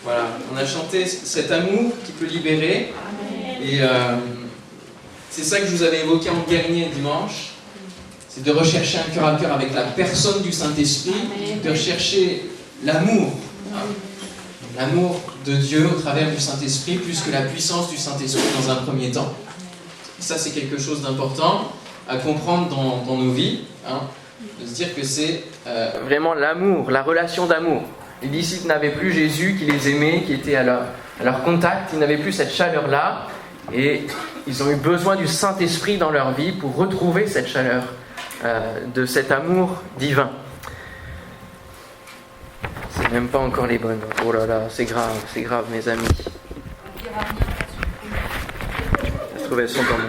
Voilà, on a chanté cet amour qui peut libérer. Et c'est ça que je vous avais évoqué en dernier dimanche. C'est de rechercher un cœur à cœur avec la personne du Saint-Esprit, de rechercher l'amour. L'amour de Dieu au travers du Saint-Esprit, plus que la puissance du Saint-Esprit dans un premier temps. Ça, c'est quelque chose d'important à comprendre dans nos vies, de se dire que c'est vraiment l'amour, la relation d'amour. Les disciples n'avaient plus Jésus qui les aimait, qui était à leur contact, ils n'avaient plus cette chaleur-là, et ils ont eu besoin du Saint-Esprit dans leur vie pour retrouver cette chaleur de cet amour divin. C'est même pas encore les bonnes. Oh là là, c'est grave mes amis. Je trouvais elles sont dans mon...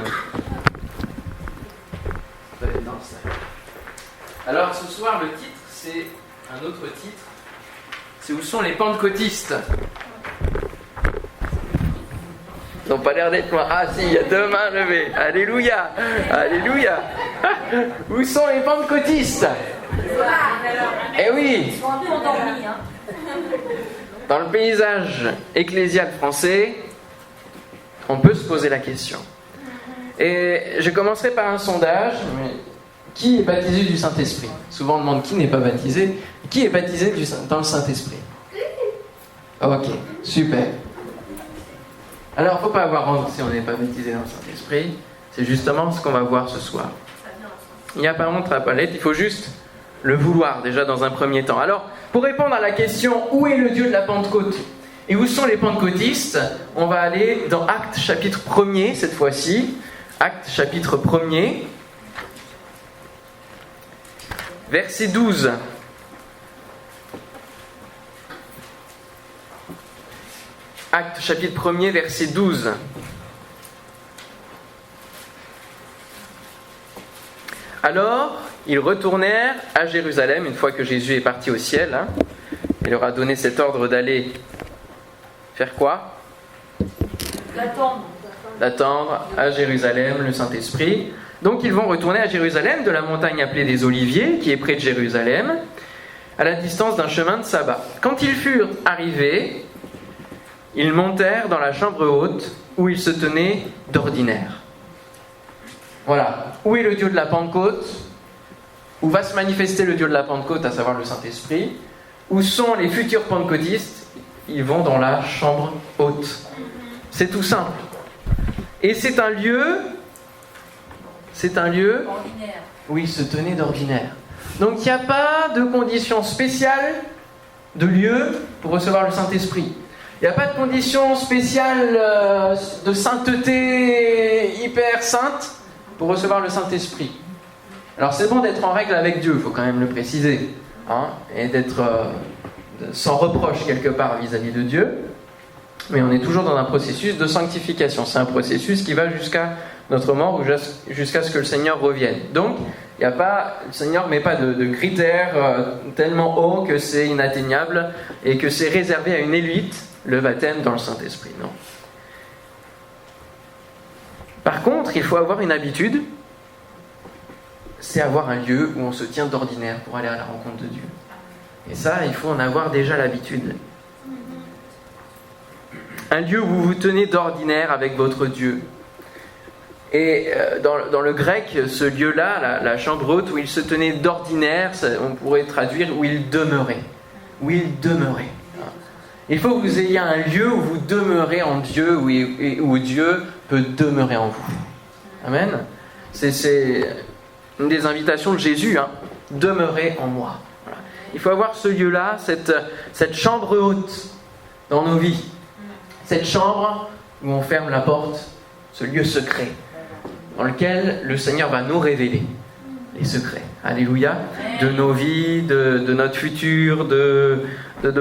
Alors ce soir le titre c'est un autre titre. C'est où sont les pentecôtistes? Ils n'ont pas l'air d'être loin. Ah si, il y a deux mains levées. Alléluia. Alléluia. Où sont les pentecôtistes? Eh oui. Dans le paysage ecclésial français, on peut se poser la question. Et je commencerai par un sondage. Qui est baptisé du Saint-Esprit? Souvent on demande qui n'est pas baptisé. Qui est baptisé dans le Saint-Esprit? Ok, super. Alors il ne faut pas avoir honte si on n'est pas baptisé dans le Saint-Esprit. C'est justement ce qu'on va voir ce soir. Il n'y a pas honte à la palette, il faut juste le vouloir déjà dans un premier temps. Alors, pour répondre à la question « Où est le Dieu de la Pentecôte ?» et où sont les pentecôtistes, on va aller dans Actes chapitre 1er cette fois-ci. Actes chapitre 1er, verset 12. Actes chapitre 1er, verset 12. Alors, ils retournèrent à Jérusalem, une fois que Jésus est parti au ciel. Il leur a donné cet ordre d'aller faire quoi? D'attendre à Jérusalem le Saint-Esprit. Donc ils vont retourner à Jérusalem, de la montagne appelée des Oliviers, qui est près de Jérusalem, à la distance d'un chemin de sabbat. Quand ils furent arrivés, ils montèrent dans la chambre haute, où ils se tenaient d'ordinaire. Voilà. Où est le Dieu de la Pentecôte? Où va se manifester le Dieu de la Pentecôte, à savoir le Saint-Esprit? Où sont les futurs pentecôtistes? Ils vont dans la chambre haute. C'est tout simple. Et c'est un lieu ordinaire. Où ils se tenaient d'ordinaire. Donc il n'y a pas de condition spéciale de lieu pour recevoir le Saint-Esprit. Il n'y a pas de condition spéciale de sainteté hyper sainte pour recevoir le Saint-Esprit. Alors c'est bon d'être en règle avec Dieu, il faut quand même le préciser, et d'être sans reproche quelque part vis-à-vis de Dieu, mais on est toujours dans un processus de sanctification. C'est un processus qui va jusqu'à notre mort ou jusqu'à ce que le Seigneur revienne. Donc, le Seigneur ne met pas de critères tellement hauts que c'est inatteignable et que c'est réservé à une élite, le baptême dans le Saint-Esprit. Non. Par contre, il faut avoir une habitude, c'est avoir un lieu où on se tient d'ordinaire pour aller à la rencontre de Dieu. Et ça, il faut en avoir déjà l'habitude. Un lieu où vous vous tenez d'ordinaire avec votre Dieu. Et dans le grec, ce lieu-là, la chambre haute, où il se tenait d'ordinaire, on pourrait traduire où il demeurait. Où il demeurait. Il faut que vous ayez un lieu où vous demeurez en Dieu, où Dieu peut demeurer en vous. Amen. C'est une des invitations de Jésus, demeurer en moi. Voilà. Il faut avoir ce lieu-là, cette chambre haute dans nos vies. Cette chambre où on ferme la porte, ce lieu secret, dans lequel le Seigneur va nous révéler les secrets. Alléluia. De nos vies, de notre futur, de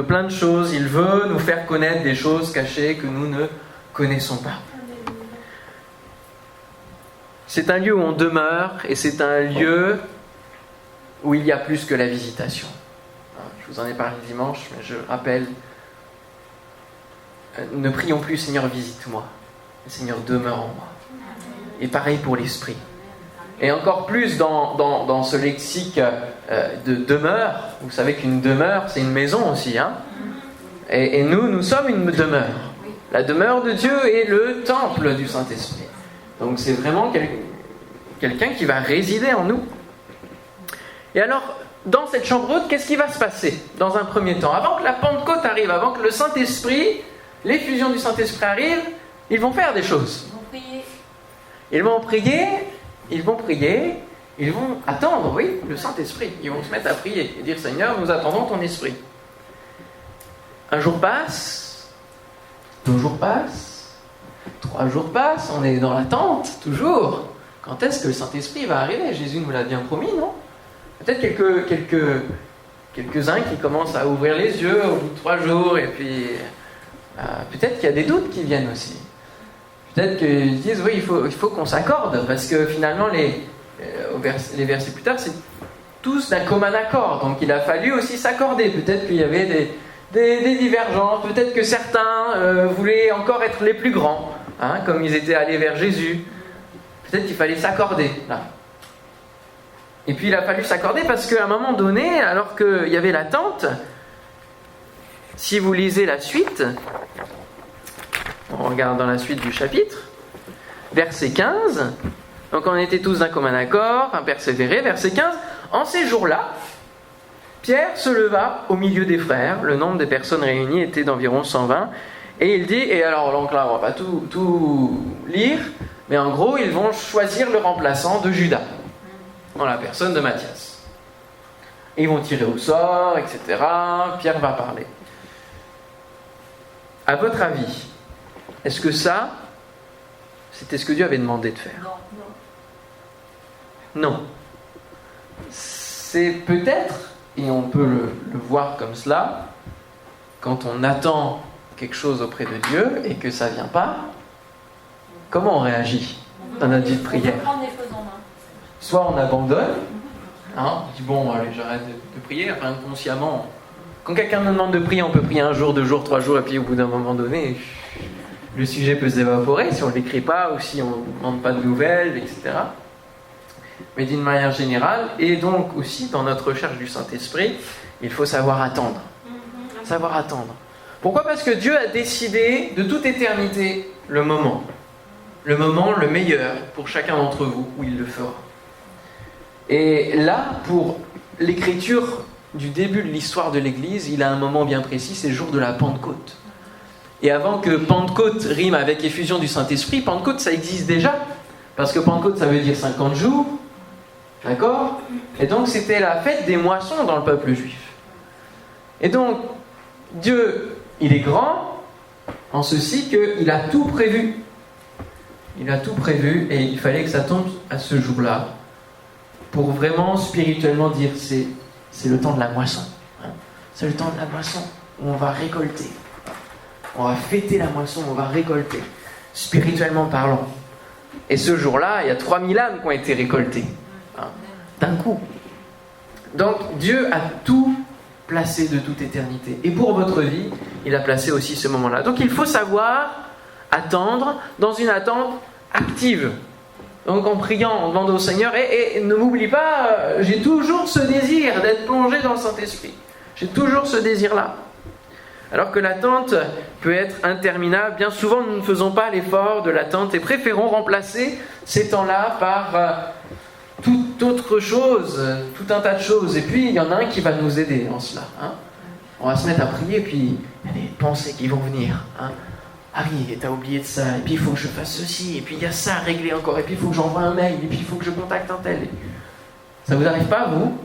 plein de choses. Il veut nous faire connaître des choses cachées que nous ne connaissons pas. C'est un lieu où on demeure et c'est un lieu où il y a plus que la visitation. Je vous en ai parlé dimanche, mais je rappelle, ne prions plus Seigneur visite-moi, Seigneur demeure en moi. Et pareil pour l'esprit. Et encore plus dans ce lexique de demeure. Vous savez qu'une demeure, c'est une maison aussi. Et nous sommes une demeure. La demeure de Dieu est le temple du Saint-Esprit. Donc c'est vraiment quelqu'un qui va résider en nous. Et alors, dans cette chambre haute, qu'est-ce qui va se passer dans un premier temps? Avant que la Pentecôte arrive, avant que le Saint-Esprit, l'effusion du Saint-Esprit arrive, ils vont faire des choses. Ils vont prier, ils vont attendre, oui, le Saint-Esprit. Ils vont se mettre à prier et dire, Seigneur, nous attendons ton Esprit. Un jour passe, 2 jours passent, 3 jours passent, on est dans l'attente, toujours. Quand est-ce que le Saint-Esprit va arriver? Jésus nous l'a bien promis, non? Peut-être quelques-uns qui commencent à ouvrir les yeux au bout de 3 jours, et puis peut-être qu'il y a des doutes qui viennent aussi. Peut-être qu'ils disent, oui, il faut qu'on s'accorde, parce que finalement, les versets plus tard, c'est tous d'un commun accord, donc il a fallu aussi s'accorder. Peut-être qu'il y avait des divergences, peut-être que certains voulaient encore être les plus grands, comme ils étaient allés vers Jésus. Peut-être qu'il fallait s'accorder, là. Et puis il a fallu s'accorder parce qu'à un moment donné, alors qu'il y avait l'attente, si vous lisez la suite, on regarde dans la suite du chapitre, verset 15, donc on était tous d'un commun accord, un persévéré, verset 15, en ces jours-là, Pierre se leva au milieu des frères, le nombre des personnes réunies était d'environ 120, et il dit, et alors donc là on va pas tout lire, mais en gros ils vont choisir le remplaçant de Judas, dans la personne de Matthias. Et ils vont tirer au sort, etc. Pierre va parler. À votre avis, est-ce que ça, c'était ce que Dieu avait demandé de faire? Non. C'est peut-être, et on peut le voir comme cela, quand on attend quelque chose auprès de Dieu et que ça ne vient pas, comment on réagit dans notre vie de prière? Soit on abandonne, on dit bon, allez, j'arrête de prier, enfin inconsciemment. Quand quelqu'un nous demande de prier, on peut prier 1 jour, 2 jours, 3 jours, et puis au bout d'un moment donné, le sujet peut s'évaporer si on ne l'écrit pas ou si on ne demande pas de nouvelles, etc. Mais d'une manière générale, et donc aussi dans notre recherche du Saint-Esprit, il faut savoir attendre. Savoir attendre. Pourquoi? Parce que Dieu a décidé de toute éternité le moment le meilleur pour chacun d'entre vous, où il le fera. Et là, pour l'écriture du début de l'histoire de l'Église, il a un moment bien précis, c'est le jour de la Pentecôte. Et avant que Pentecôte rime avec effusion du Saint-Esprit, Pentecôte, ça existe déjà. Parce que Pentecôte, ça veut dire 50 jours. D'accord? Et donc, c'était la fête des moissons dans le peuple juif. Et donc, Dieu, il est grand, en ceci qu'il a tout prévu. Il a tout prévu, et il fallait que ça tombe à ce jour-là. Pour vraiment spirituellement dire c'est le temps de la moisson. C'est le temps de la moisson où on va récolter. On va fêter la moisson, on va récolter. Spirituellement parlant. Et ce jour-là, il y a 3000 âmes qui ont été récoltées. D'un coup. Donc Dieu a tout placé de toute éternité. Et pour votre vie, il a placé aussi ce moment-là. Donc il faut savoir attendre dans une attente active. Donc en priant, on demande au Seigneur, et ne m'oublie pas, j'ai toujours ce désir d'être plongé dans le Saint-Esprit. J'ai toujours ce désir-là. Alors que l'attente peut être interminable, bien souvent nous ne faisons pas l'effort de l'attente et préférons remplacer ces temps-là par toute autre chose, tout un tas de choses. Et puis il y en a un qui va nous aider en cela. On va se mettre à prier, puis il y a des pensées qui vont venir. Ah oui, t'as oublié de ça, et puis il faut que je fasse ceci, et puis il y a ça à régler encore, et puis il faut que j'envoie un mail, et puis il faut que je contacte un tel. Ça vous arrive pas, vous?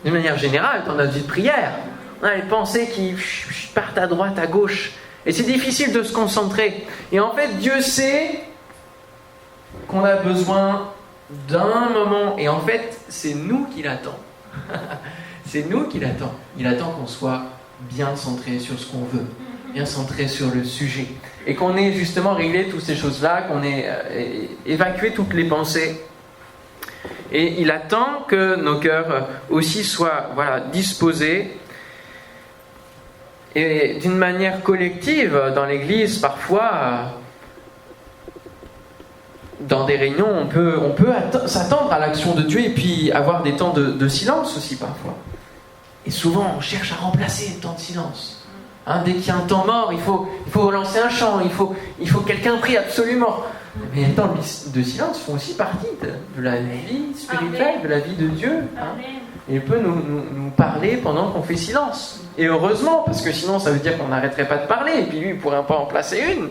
D'une manière générale, dans notre vie de prière, on a les pensées qui partent à droite, à gauche, et c'est difficile de se concentrer. Et en fait, Dieu sait qu'on a besoin d'un moment, et en fait, c'est nous qui l'attend. C'est nous qui l'attend. Il attend qu'on soit bien centré sur ce qu'on veut. Bien centré sur le sujet. Et qu'on ait justement réglé toutes ces choses-là, qu'on ait évacué toutes les pensées. Et il attend que nos cœurs aussi soient disposés. Et d'une manière collective, dans l'Église, parfois, dans des réunions, on peut s'attendre à l'action de Dieu et puis avoir des temps de silence aussi parfois. Et souvent, on cherche à remplacer le temps de silence. Dès qu'il y a un temps mort, il faut lancer un chant, il faut que quelqu'un prie absolument. Mais les temps de silence font aussi partie de la vie spirituelle, de la vie de Dieu. Il peut nous parler pendant qu'on fait silence. Et heureusement, parce que sinon ça veut dire qu'on n'arrêterait pas de parler, et puis lui il pourrait pas en placer une.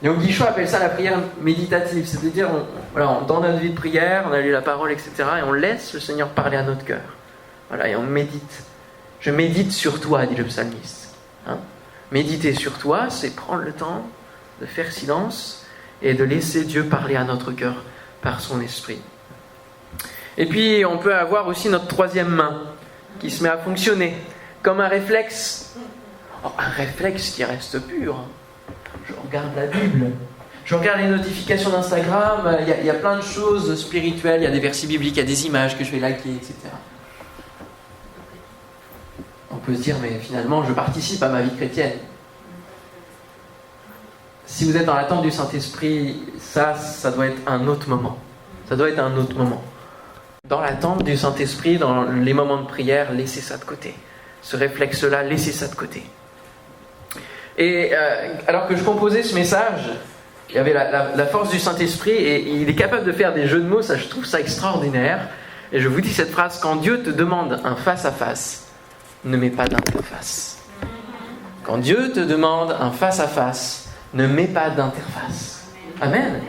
Léon Guichot appelle ça la prière méditative, c'est-à-dire dans notre vie de prière, on a lu la parole, etc., et on laisse le Seigneur parler à notre cœur. Et on médite. Je médite sur toi, dit le psalmiste. Méditer sur toi, c'est prendre le temps de faire silence et de laisser Dieu parler à notre cœur par son esprit. Et puis on peut avoir aussi notre troisième main qui se met à fonctionner comme un réflexe. Un réflexe qui reste pur. Je regarde la Bible, je regarde les notifications d'Instagram, il y a plein de choses spirituelles, il y a des versets bibliques, il y a des images que je vais liker, etc. On peut se dire, mais finalement, je participe à ma vie chrétienne. Si vous êtes dans l'attente du Saint-Esprit, ça doit être un autre moment. Ça doit être un autre moment. Dans l'attente du Saint-Esprit, dans les moments de prière, laissez ça de côté. Ce réflexe-là, laissez ça de côté. Et alors que je composais ce message, il y avait la force du Saint-Esprit et il est capable de faire des jeux de mots, ça je trouve ça extraordinaire. Et je vous dis cette phrase, quand Dieu te demande un face-à-face, ne mets pas d'interface. Quand Dieu te demande un face-à-face, ne mets pas d'interface. Amen.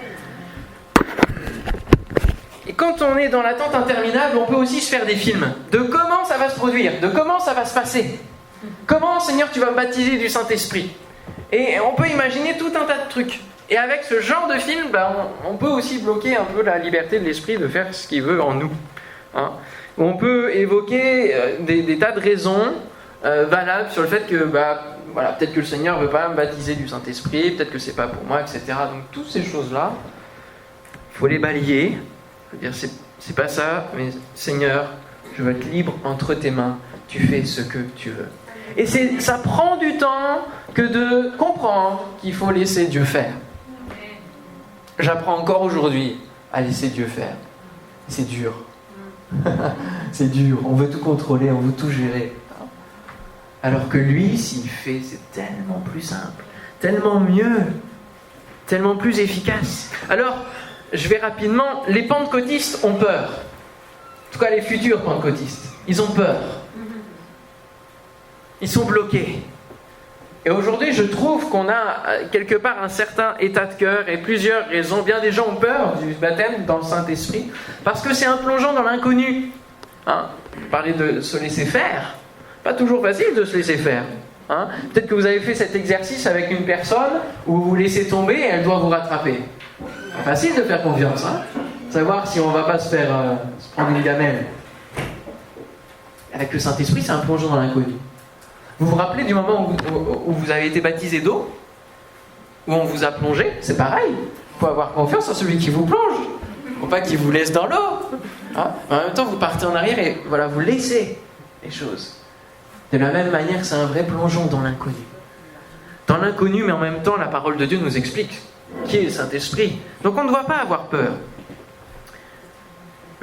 Et quand on est dans l'attente interminable, on peut aussi se faire des films de comment ça va se produire, de comment ça va se passer. Comment, Seigneur, tu vas me baptiser du Saint-Esprit? Et on peut imaginer tout un tas de trucs. Et avec ce genre de film, on peut aussi bloquer un peu la liberté de l'Esprit de faire ce qu'il veut en nous. On peut évoquer des tas de raisons valables sur le fait que peut-être que le Seigneur ne veut pas me baptiser du Saint-Esprit, peut-être que c'est pas pour moi, etc. Donc toutes ces choses-là, il faut les balayer. Il faut dire, c'est pas ça, mais Seigneur, je veux être libre entre tes mains, tu fais ce que tu veux. Et ça prend du temps que de comprendre qu'il faut laisser Dieu faire. J'apprends encore aujourd'hui à laisser Dieu faire. C'est dur. C'est dur, on veut tout contrôler, on veut tout gérer. Alors que lui, s'il fait, c'est tellement plus simple, tellement mieux, tellement plus efficace. Alors, je vais rapidement, les pentecôtistes ont peur. En tout cas, les futurs pentecôtistes, ils ont peur. Ils sont bloqués. Et aujourd'hui, je trouve qu'on a quelque part un certain état de cœur et plusieurs raisons. Bien des gens ont peur du baptême dans le Saint-Esprit parce que c'est un plongeon dans l'inconnu. Parler de se laisser faire, pas toujours facile de se laisser faire. Peut-être que vous avez fait cet exercice avec une personne où vous vous laissez tomber et elle doit vous rattraper. Pas facile de faire confiance. Savoir si on ne va pas se prendre une gamelle. Avec le Saint-Esprit, c'est un plongeon dans l'inconnu. Vous vous rappelez du moment où vous avez été baptisé d'eau? Où on vous a plongé? C'est pareil. Il faut avoir confiance en celui qui vous plonge. Il ne faut pas qu'il vous laisse dans l'eau. En même temps, vous partez en arrière et vous laissez les choses. De la même manière, c'est un vrai plongeon dans l'inconnu. Dans l'inconnu, mais en même temps, la parole de Dieu nous explique qui est le Saint-Esprit. Donc on ne doit pas avoir peur.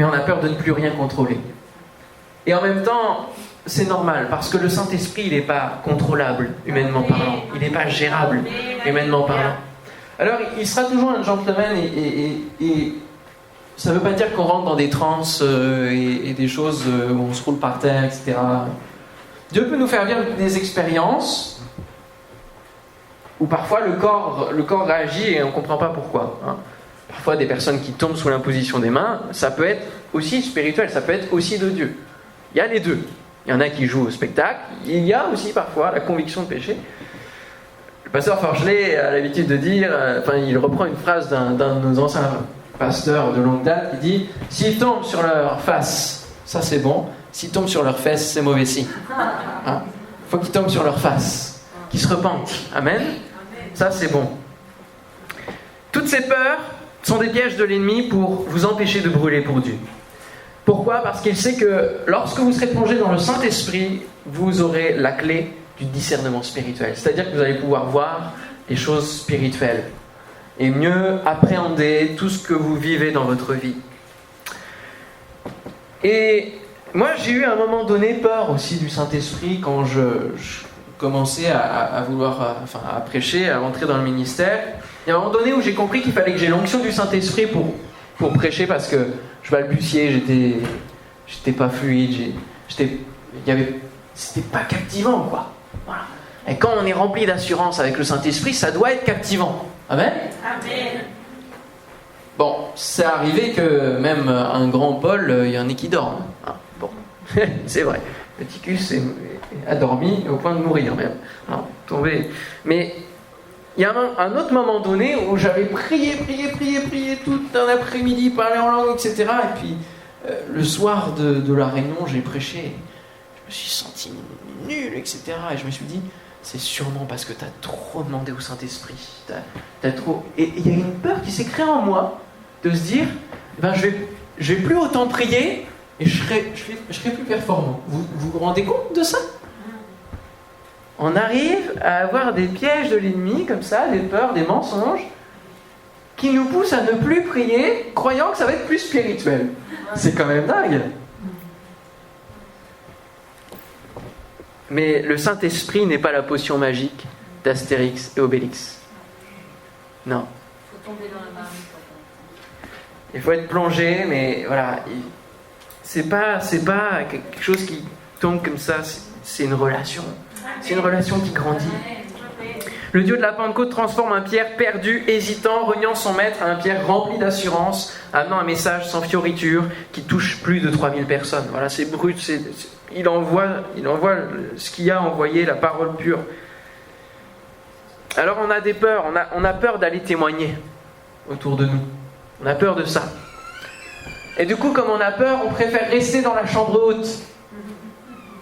Mais on a peur de ne plus rien contrôler. Et en même temps, c'est normal, parce que le Saint-Esprit, il n'est pas contrôlable, humainement parlant. Il n'est pas gérable, humainement parlant. Alors, il sera toujours un gentleman, et ça ne veut pas dire qu'on rentre dans des transes et des choses où on se roule par terre, etc. Dieu peut nous faire vivre des expériences où parfois le corps réagit et on ne comprend pas pourquoi. Parfois, des personnes qui tombent sous l'imposition des mains, ça peut être aussi spirituel, ça peut être aussi de Dieu. Il y a les deux. Il y en a qui jouent au spectacle. Il y a aussi parfois la conviction de péché. Le pasteur Forgelet a l'habitude de dire, il reprend une phrase d'un de nos anciens pasteurs de longue date qui dit « S'ils tombent sur leur face, ça c'est bon. S'ils tombent sur leurs fesses, c'est mauvais signe. » Il faut qu'ils tombent sur leur face, qu'ils se repentent. Amen. Ça c'est bon. Toutes ces peurs sont des pièges de l'ennemi pour vous empêcher de brûler pour Dieu. Pourquoi? Parce qu'il sait que lorsque vous serez plongé dans le Saint-Esprit, vous aurez la clé du discernement spirituel. C'est-à-dire que vous allez pouvoir voir les choses spirituelles et mieux appréhender tout ce que vous vivez dans votre vie. Et moi, j'ai eu à un moment donné peur aussi du Saint-Esprit quand je commençais à vouloir, à prêcher, à entrer dans le ministère. Il y a un moment donné où j'ai compris qu'il fallait que j'ai l'onction du Saint-Esprit pour prêcher, parce que je balbutiais, j'étais pas fluide, c'était pas captivant, quoi. Voilà. Et quand on est rempli d'assurance avec le Saint-Esprit, ça doit être captivant. Amen. Amen. Bon, c'est arrivé que même un grand Paul, il y en a qui dorment. Hein. Bon, c'est vrai. Eutychus a dormi au point de mourir même. Hein, tombé. Mais il y a un autre moment donné où j'avais prié tout un après-midi, parlé en langue, etc. Et puis le soir de la réunion, j'ai prêché. Je me suis senti nul, etc. Et je me suis dit, c'est sûrement parce que tu as trop demandé au Saint-Esprit. T'as trop... Et il y a une peur qui s'est créée en moi de se dire, je vais plus autant prier et je serai plus performant. Vous rendez compte de ça? On arrive à avoir des pièges de l'ennemi, comme ça, des peurs, des mensonges, qui nous poussent à ne plus prier, croyant que ça va être plus spirituel. C'est quand même dingue. Mais le Saint-Esprit n'est pas la potion magique d'Astérix et Obélix. Non. Il faut tomber dans la marmite. Il faut être plongé, mais voilà. C'est pas quelque chose qui tombe comme ça, c'est une relation. C'est une relation qui grandit. Le Dieu de la Pentecôte transforme un Pierre perdu, hésitant, reniant son maître, à un Pierre rempli d'assurance, amenant un message sans fioriture qui touche plus de 3000 personnes. Voilà, c'est brut, il envoie ce qu'il a envoyé, la parole pure. Alors on a des peurs, on a peur d'aller témoigner autour de nous. On a peur de ça. Et du coup, comme on a peur, on préfère rester dans la chambre haute.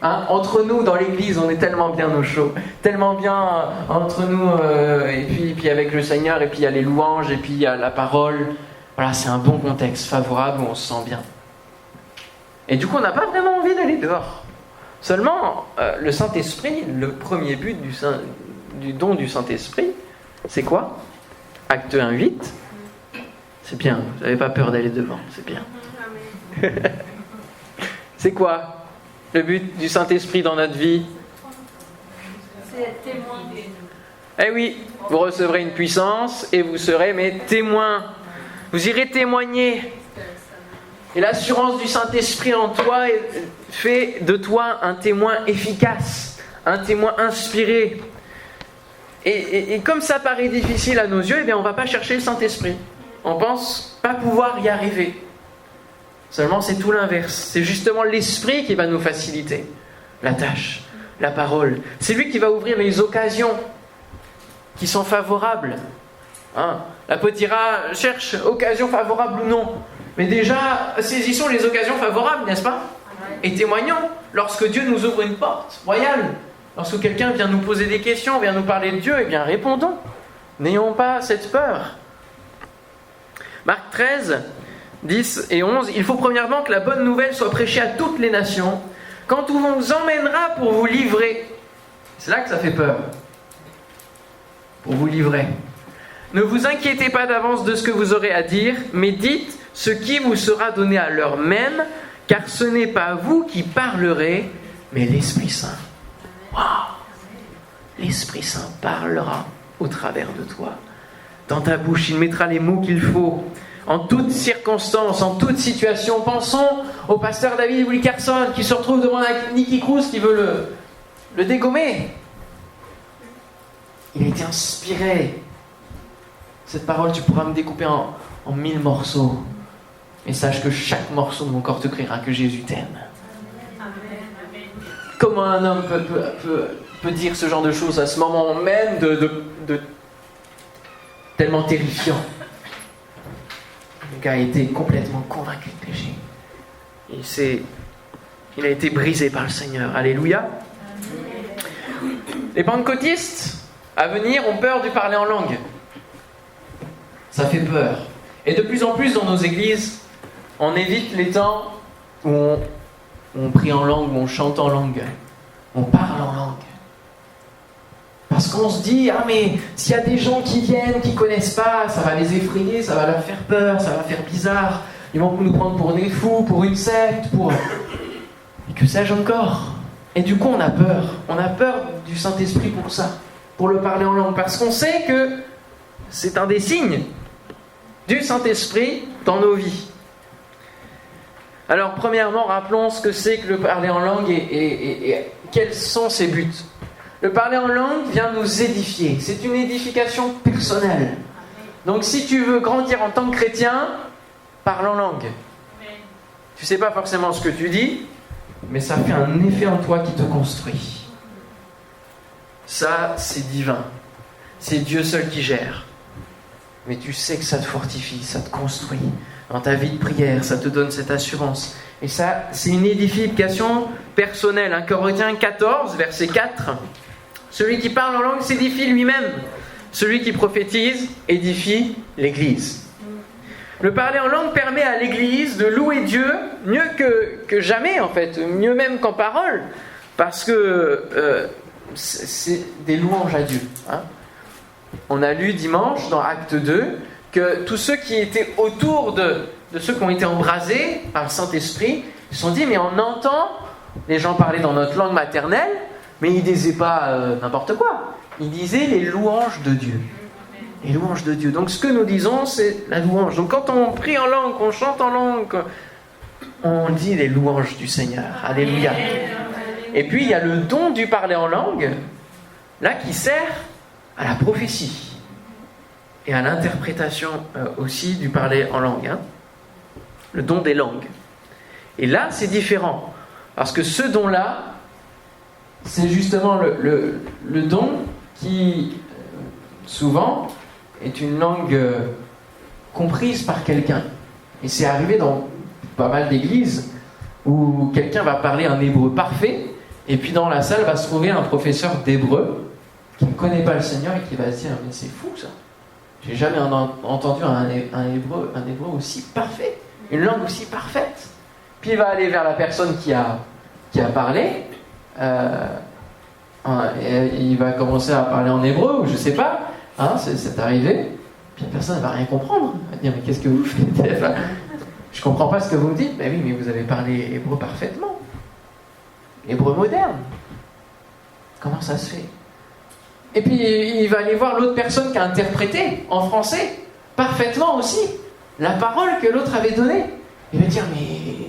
Hein, entre nous, dans l'église, on est tellement bien au chaud, tellement bien entre nous, et puis avec le Seigneur, et puis il y a les louanges, et puis il y a la parole. Voilà, c'est un bon contexte favorable où on se sent bien. Et du coup, on n'a pas vraiment envie d'aller dehors. Seulement, le Saint-Esprit, le premier but du don du Saint-Esprit, c'est quoi? Acte 1:8. C'est bien, vous n'avez pas peur d'aller devant, c'est bien. C'est quoi le but du Saint-Esprit dans notre vie? C'est être témoin. Eh oui, vous recevrez une puissance et vous serez mes témoins. Vous irez témoigner. Et l'assurance du Saint-Esprit en toi fait de toi un témoin efficace, un témoin inspiré. Et comme ça paraît difficile à nos yeux, eh bien on ne va pas chercher le Saint-Esprit. On pense pas pouvoir y arriver. Seulement, c'est tout l'inverse. C'est justement l'Esprit qui va nous faciliter la tâche, la parole. C'est lui qui va ouvrir les occasions qui sont favorables. Hein? L'apôtre dira, cherche occasion favorable ou non. Mais déjà, saisissons les occasions favorables, n'est-ce pas? Et témoignons. Lorsque Dieu nous ouvre une porte royale, lorsque quelqu'un vient nous poser des questions, vient nous parler de Dieu, eh bien répondons. N'ayons pas cette peur. Marc 13, 10 et 11, il faut premièrement que la bonne nouvelle soit prêchée à toutes les nations, quand on vous emmènera pour vous livrer. C'est là que ça fait peur. Pour vous livrer. Ne vous inquiétez pas d'avance de ce que vous aurez à dire, mais dites ce qui vous sera donné à l'heure même, car ce n'est pas vous qui parlerez, mais l'Esprit Saint. Waouh! L'Esprit Saint parlera au travers de toi. Dans ta bouche, il mettra les mots qu'il faut. En toutes circonstances, en toute situation. Pensons au pasteur David Wilkerson qui se retrouve devant Nicky Cruz qui veut le dégommer. Il a été inspiré. Cette parole, tu pourras me découper en 1000 morceaux. Et sache que chaque morceau de mon corps te criera que Jésus t'aime. Amen. Comment un homme peut dire ce genre de choses à ce moment même de tellement terrifiant? Le gars a été complètement convaincu de péché. Il a été brisé par le Seigneur. Alléluia. Les pentecôtistes à venir ont peur du parler en langue. Ça fait peur. Et de plus en plus dans nos églises, on évite les temps où on prie en langue, où on chante en langue, on parle en langue. Parce qu'on se dit, ah mais s'il y a des gens qui viennent, qui ne connaissent pas, ça va les effrayer, ça va leur faire peur, ça va faire bizarre. Ils vont nous prendre pour des fous, pour une secte, pour... Et que sais-je encore? Et du coup, on a peur. On a peur du Saint-Esprit pour ça, pour le parler en langue, parce qu'on sait que c'est un des signes du Saint-Esprit dans nos vies. Alors, premièrement, rappelons ce que c'est que le parler en langue et quels sont ses buts. Le parler en langue vient nous édifier. C'est une édification personnelle. Donc, si tu veux grandir en tant que chrétien, parle en langue. Tu ne sais pas forcément ce que tu dis, mais ça fait un effet en toi qui te construit. Ça, c'est divin. C'est Dieu seul qui gère. Mais tu sais que ça te fortifie, ça te construit. Dans ta vie de prière, ça te donne cette assurance. Et ça, c'est une édification personnelle. 1 Corinthiens 14, verset 4. Celui qui parle en langue s'édifie lui-même. Celui qui prophétise édifie l'Église. Le parler en langue permet à l'Église de louer Dieu mieux que jamais, en fait. Mieux même qu'en parole. Parce que c'est des louanges à Dieu. Hein. On a lu dimanche, dans Acte 2, que tous ceux qui étaient autour de ceux qui ont été embrasés par le Saint-Esprit se sont dit, mais on entend les gens parler dans notre langue maternelle, mais ils ne disaient pas n'importe quoi. Ils disaient les louanges de Dieu. Les louanges de Dieu. Donc ce que nous disons, c'est la louange. Donc quand on prie en langue, qu'on chante en langue, on dit les louanges du Seigneur. Alléluia. Et puis il y a le don du parler en langue, là qui sert à la prophétie. Et à l'interprétation aussi du parler en langue. Hein. Le don des langues. Et là, c'est différent. Parce que ce don-là, c'est justement le don qui, souvent, est une langue comprise par quelqu'un. Et c'est arrivé dans pas mal d'églises où quelqu'un va parler un hébreu parfait, et puis dans la salle va se trouver un professeur d'hébreu qui ne connaît pas le Seigneur et qui va se dire « Mais c'est fou ça !» J'ai jamais entendu un hébreu aussi parfait, une langue aussi parfaite. Puis il va aller vers la personne qui a parlé, et il va commencer à parler en hébreu, ou je sais pas, hein, c'est arrivé. Puis la personne ne va rien comprendre. Elle va dire, mais qu'est-ce que vous faites? Enfin, je comprends pas ce que vous me dites. Mais oui, mais vous avez parlé hébreu parfaitement. Hébreu moderne. Comment ça se fait? Et puis il va aller voir l'autre personne qui a interprété en français parfaitement aussi la parole que l'autre avait donnée. Il va dire, mais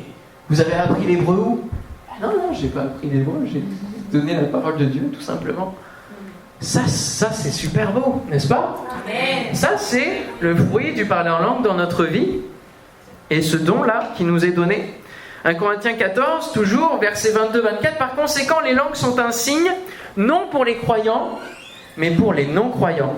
vous avez appris l'hébreu où? Ah non, j'ai pas appris l'hébreu, j'ai donné la parole de Dieu tout simplement. Ça c'est super beau, n'est-ce pas? Amen. Ça c'est le fruit du parler en langue dans notre vie et ce don-là qui nous est donné. 1 Corinthiens 14, toujours, versets 22-24. Par conséquent, les langues sont un signe, non pour les croyants, mais pour les non-croyants.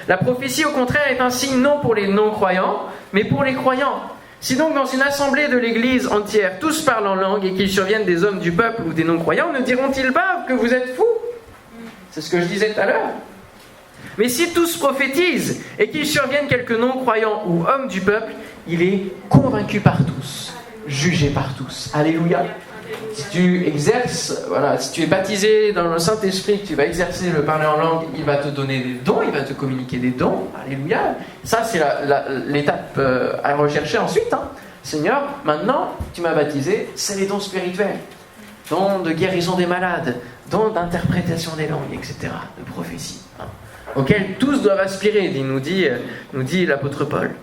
La prophétie, au contraire, est un signe non pour les non-croyants, mais pour les croyants. Si donc dans une assemblée de l'Église entière, tous parlent en langue et qu'il survienne des hommes du peuple ou des non-croyants, ne diront-ils pas que vous êtes fous? C'est ce que je disais tout à l'heure. Mais si tous prophétisent et qu'il survienne quelques non-croyants ou hommes du peuple, il est convaincu par tous, jugé par tous. Alléluia. Si tu exerces, si tu es baptisé dans le Saint-Esprit, que tu vas exercer le parler en langue, il va te donner des dons, il va te communiquer des dons. Alléluia. Ça, c'est l'étape à rechercher ensuite. Hein. Seigneur, maintenant, tu m'as baptisé, c'est les dons spirituels. Dons de guérison des malades, dons d'interprétation des langues, etc., de prophétie. Hein, auxquels tous doivent aspirer, nous dit l'apôtre Paul.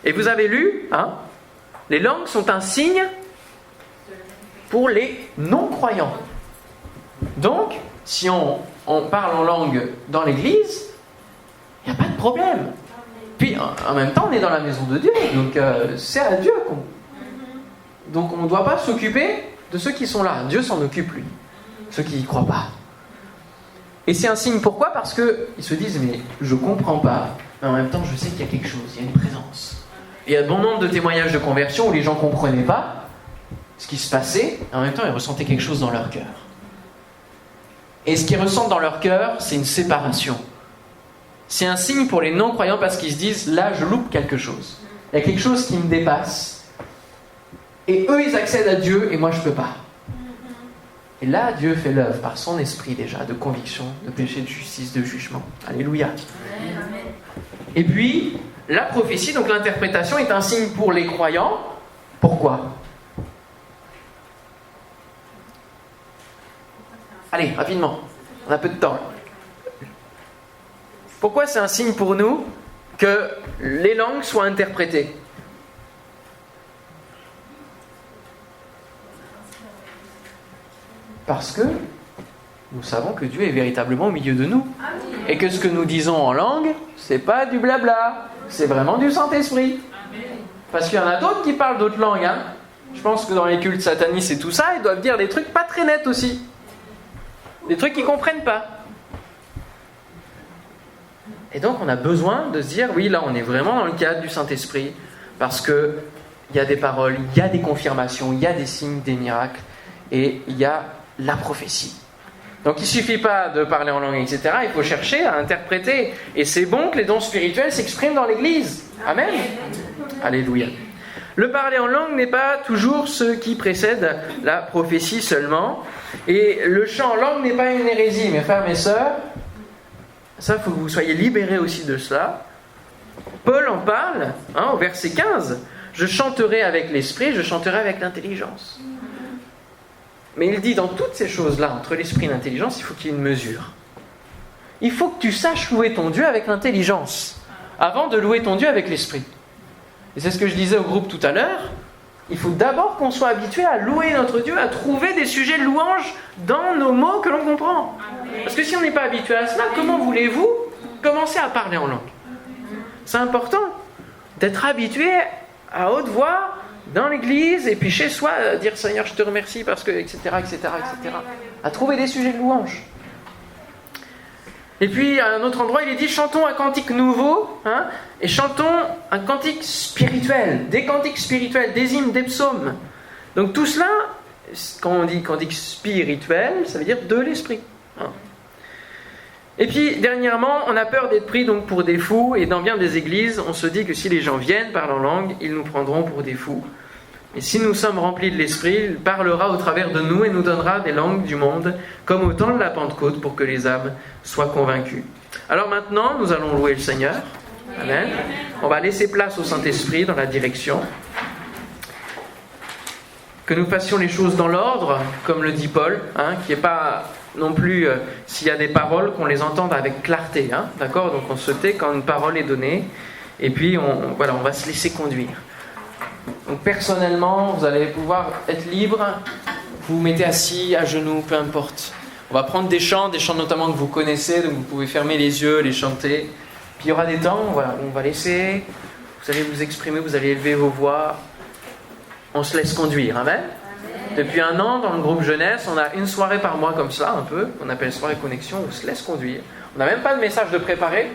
Et vous avez lu, les langues sont un signe pour les non-croyants. Donc, si on parle en langue dans l'église, il n'y a pas de problème. Puis, en même temps, on est dans la maison de Dieu, donc c'est à Dieu Donc, on ne doit pas s'occuper de ceux qui sont là. Dieu s'en occupe, lui. Ceux qui n'y croient pas. Et c'est un signe, pourquoi? Parce qu'ils se disent, mais je ne comprends pas, mais en même temps, je sais qu'il y a quelque chose, il y a une présence. Et il y a bon nombre de témoignages de conversion où les gens ne comprenaient pas ce qui se passait, et en même temps, ils ressentaient quelque chose dans leur cœur. Et ce qu'ils ressentent dans leur cœur, c'est une séparation. C'est un signe pour les non-croyants parce qu'ils se disent, là, je loupe quelque chose. Il y a quelque chose qui me dépasse. Et eux, ils accèdent à Dieu, et moi, je ne peux pas. Et là, Dieu fait l'œuvre par son esprit déjà, de conviction, de péché, de justice, de jugement. Alléluia. Et puis, la prophétie, donc l'interprétation, est un signe pour les croyants. Pourquoi? Allez, rapidement. On a peu de temps. Là. Pourquoi c'est un signe pour nous que les langues soient interprétées? Parce que nous savons que Dieu est véritablement au milieu de nous. Et que ce que nous disons en langue, c'est pas du blabla. C'est vraiment du Saint-Esprit. Parce qu'il y en a d'autres qui parlent d'autres langues. Hein. Je pense que dans les cultes satanistes et tout ça, ils doivent dire des trucs pas très nets aussi. Des trucs qu'ils ne comprennent pas. Et donc on a besoin de se dire, oui, là on est vraiment dans le cadre du Saint-Esprit. Parce qu'il y a des paroles, il y a des confirmations, il y a des signes, des miracles. Et il y a la prophétie. Donc il ne suffit pas de parler en langue, etc. Il faut chercher à interpréter. Et c'est bon que les dons spirituels s'expriment dans l'Église. Amen. Alléluia. Le parler en langue n'est pas toujours ce qui précède la prophétie seulement. Et le chant en langue n'est pas une hérésie, mes frères, mes sœurs. Ça, il faut que vous soyez libérés aussi de cela. Paul en parle au verset 15. Je chanterai avec l'esprit, je chanterai avec l'intelligence. Mais il dit dans toutes ces choses-là, entre l'esprit et l'intelligence, il faut qu'il y ait une mesure. Il faut que tu saches louer ton Dieu avec l'intelligence, avant de louer ton Dieu avec l'esprit. Et c'est ce que je disais au groupe tout à l'heure. Il faut d'abord qu'on soit habitué à louer notre Dieu, à trouver des sujets de louange dans nos mots que l'on comprend. Parce que si on n'est pas habitué à cela, comment voulez-vous commencer à parler en langue? C'est important d'être habitué à haute voix, dans l'église, et puis chez soi, dire Seigneur, je te remercie parce que, etc., etc., etc. À trouver des sujets de louange. Et puis, à un autre endroit, il est dit, chantons un cantique nouveau, et chantons un cantique spirituel, des cantiques spirituels, des hymnes, des psaumes. Donc tout cela, quand on dit cantique spirituel, ça veut dire de l'esprit. Et puis, dernièrement, on a peur d'être pris donc, pour des fous, et dans bien des églises, on se dit que si les gens viennent parler en langue, ils nous prendront pour des fous. Et si nous sommes remplis de l'Esprit, il parlera au travers de nous et nous donnera des langues du monde, comme au temps de la Pentecôte, pour que les âmes soient convaincues. Alors maintenant, nous allons louer le Seigneur. Amen. On va laisser place au Saint-Esprit dans la direction. Que nous fassions les choses dans l'ordre, comme le dit Paul, qui n'est pas non plus, s'il y a des paroles, qu'on les entende avec clarté. D'accord ? Donc on se tait quand une parole est donnée, et puis on va se laisser conduire. Donc personnellement, vous allez pouvoir être libre, vous vous mettez assis, à genoux, peu importe. On va prendre des chants notamment que vous connaissez, donc vous pouvez fermer les yeux, les chanter. Puis il y aura des temps, où on va laisser, vous allez vous exprimer, vous allez élever vos voix. On se laisse conduire, amen. Depuis 1 an, dans le groupe jeunesse, on a une soirée par mois comme ça, un peu, on appelle soirée connexion, on se laisse conduire. On n'a même pas de message de préparé.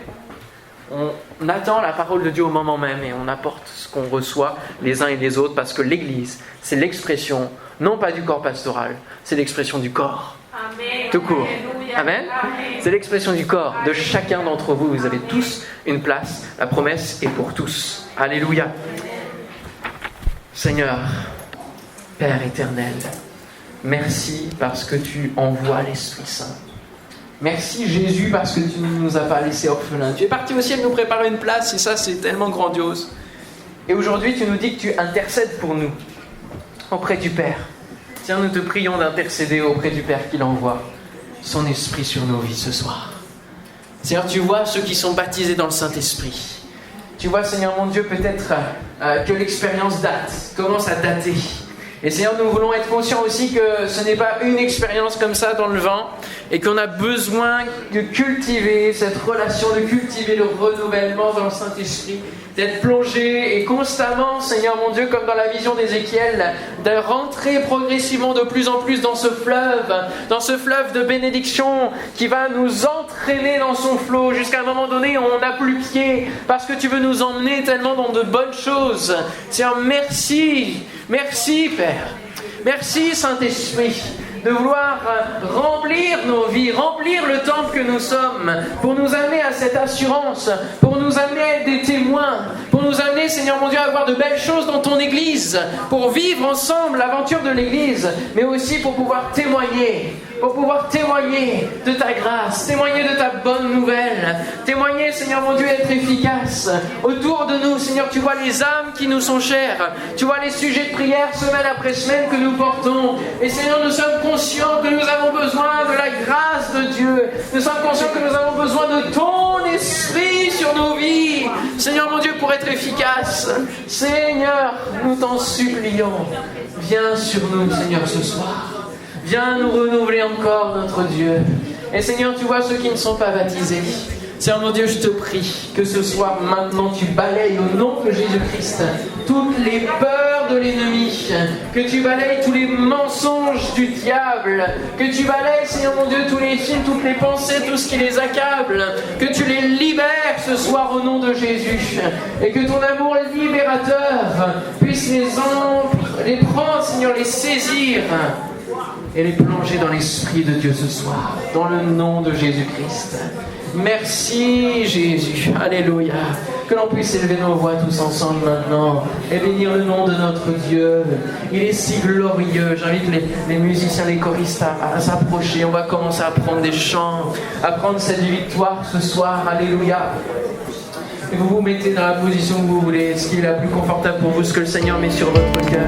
On attend la parole de Dieu au moment même et on apporte ce qu'on reçoit les uns et les autres parce que l'Église, c'est l'expression, non pas du corps pastoral, c'est l'expression du corps. Amen. Tout court. Amen. C'est l'expression du corps de chacun d'entre vous. Vous avez tous une place. La promesse est pour tous. Alléluia. Seigneur, Père éternel, merci parce que tu envoies l'Esprit Saint. Merci Jésus parce que tu ne nous as pas laissés orphelins. Tu es parti au ciel nous préparer une place et ça c'est tellement grandiose. Et aujourd'hui tu nous dis que tu intercèdes pour nous auprès du Père. Tiens, nous te prions d'intercéder auprès du Père qu'il envoie son Esprit sur nos vies ce soir. Seigneur, tu vois ceux qui sont baptisés dans le Saint-Esprit. Tu vois, Seigneur mon Dieu, peut-être que l'expérience commence à dater. Et Seigneur, nous voulons être conscients aussi que ce n'est pas une expérience comme ça dans le vent et qu'on a besoin de cultiver cette relation, de cultiver le renouvellement dans le Saint-Esprit, d'être plongé et constamment, Seigneur mon Dieu, comme dans la vision d'Ézéchiel, de rentrer progressivement de plus en plus dans ce fleuve de bénédiction qui va nous entraîner dans son flot jusqu'à un moment donné où on n'a plus pied parce que tu veux nous emmener tellement dans de bonnes choses. Seigneur, merci Père. Merci Saint-Esprit de vouloir remplir nos vies, remplir le temple que nous sommes, pour nous amener à cette assurance, pour nous amener à être des témoins, pour pour nous amener, Seigneur mon Dieu, à voir de belles choses dans ton Église, pour vivre ensemble l'aventure de l'Église, mais aussi pour pouvoir témoigner de ta grâce, témoigner de ta bonne nouvelle, témoigner, Seigneur mon Dieu, être efficace. Autour de nous, Seigneur, tu vois les âmes qui nous sont chères, tu vois les sujets de prière semaine après semaine que nous portons, et Seigneur, nous sommes conscients que nous avons besoin de la grâce de Dieu, nous sommes conscients que nous avons besoin de ton esprit sur nos vies, Seigneur mon Dieu, pour être efficace. Seigneur, nous t'en supplions, viens sur nous, Seigneur, ce soir. Viens nous renouveler encore, notre Dieu. Et Seigneur, tu vois ceux qui ne sont pas baptisés. Seigneur mon Dieu, je te prie que ce soir, maintenant, tu balayes au nom de Jésus-Christ toutes les peurs de l'ennemi, que tu balayes tous les mensonges du diable, que tu balayes, Seigneur mon Dieu, tous les films, toutes les pensées, tout ce qui les accable, que tu les libères ce soir au nom de Jésus, et que ton amour libérateur puisse les prendre, Seigneur, les saisir, et les plonger dans l'Esprit de Dieu ce soir, dans le nom de Jésus-Christ. Merci Jésus, alléluia. Que l'on puisse élever nos voix tous ensemble maintenant et bénir le nom de notre Dieu. Il est si glorieux. J'invite les musiciens, les choristes à s'approcher. On va commencer à prendre des chants, à prendre cette victoire ce soir, alléluia. Et vous vous mettez dans la position que vous voulez, ce qui est la plus confortable pour vous, ce que le Seigneur met sur votre cœur.